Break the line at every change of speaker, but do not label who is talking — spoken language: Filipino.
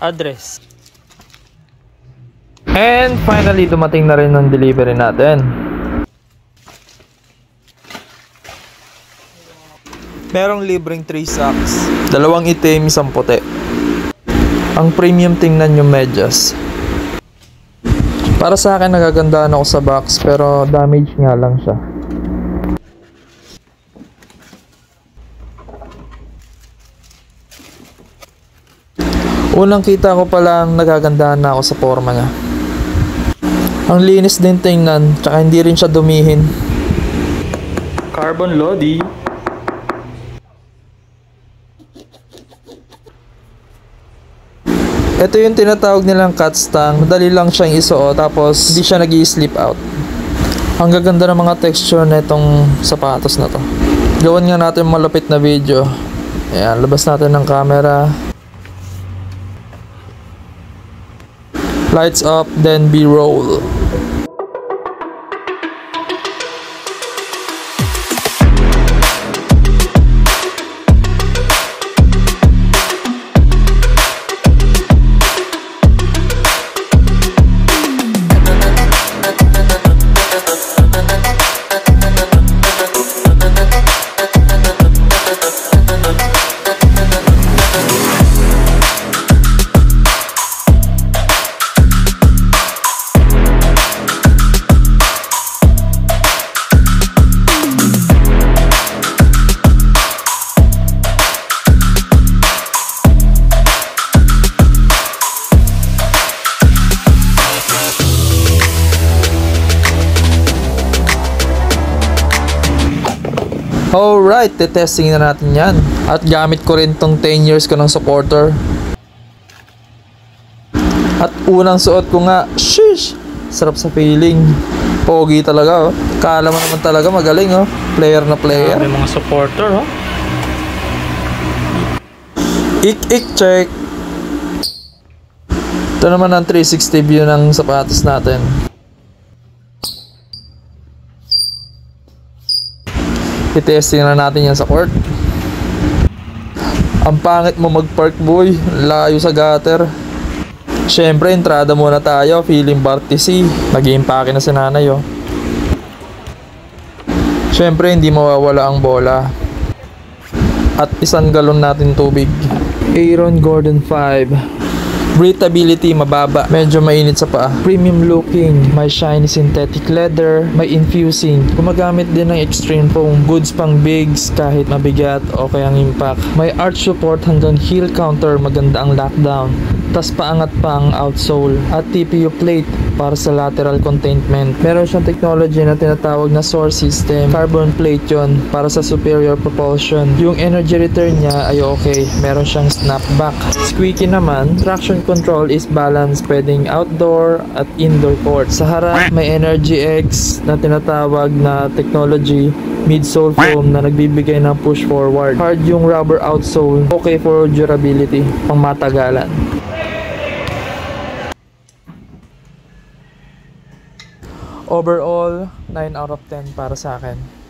address. And finally, dumating na rin ang delivery natin. Merong libreng 3 socks. 2 itim, 1 puti. Ang premium tingnan yung medyas. Para sa akin, nagagandaan ako sa box pero damage nga lang siya. Unang kita ko palang nagagandaan na ako sa forma niya. Ang linis din tingnan, tsaka hindi rin siya dumihin. Carbon Lodi. Ito yung tinatawag nilang cut stang. Madali lang siyang isuot tapos hindi siya nag-i-slip out. Ang gaganda ng mga texture na itong sapatos na to. Gawan nga natin malupit na video. Ayan, labas natin ng camera. Lights up, then B-roll. Alright, testing na natin yan. At gamit ko rin tong 10 years ko ng supporter. At unang suot ko nga, sheesh! Sarap sa feeling. Pogi talaga, oh. Kala mo naman talaga magaling, oh. Player na player.
May mga supporter, oh.
Ik check. Ito naman ang 360 view ng sapatos natin. I-testing na natin yan sa court. Ang pangit mo mag-park, boy. Layo sa gutter. Syempre, entrada muna tayo. Feeling Bartisi. Nag-i-impake na si nanay, oh. Syempre, hindi mawawala ang bola. At 1 galon natin tubig. Aaron Gordon 5. Breathability mababa, medyo mainit sa paa. Premium looking, may shiny synthetic leather, may infusing. Gumagamit din ng extreme foam, goods pang bigs kahit mabigat o kayang impact. May arch support hanggang heel counter, maganda ang lockdown. Tas paangat pa ang outsole at TPU plate para sa lateral containment. Meron siyang technology na tinatawag na source system. Carbon plate yon para sa superior propulsion. Yung energy return niya ay okay. Meron siyang snapback. Squeaky naman, traction control is balanced, pwedeng outdoor at indoor court. Sa harap, may Energy X na tinatawag na technology, midsole foam na nagbibigay ng push forward. Hard yung rubber outsole, okay for durability, pang matagalan. Overall, 9 out of 10 para sa akin.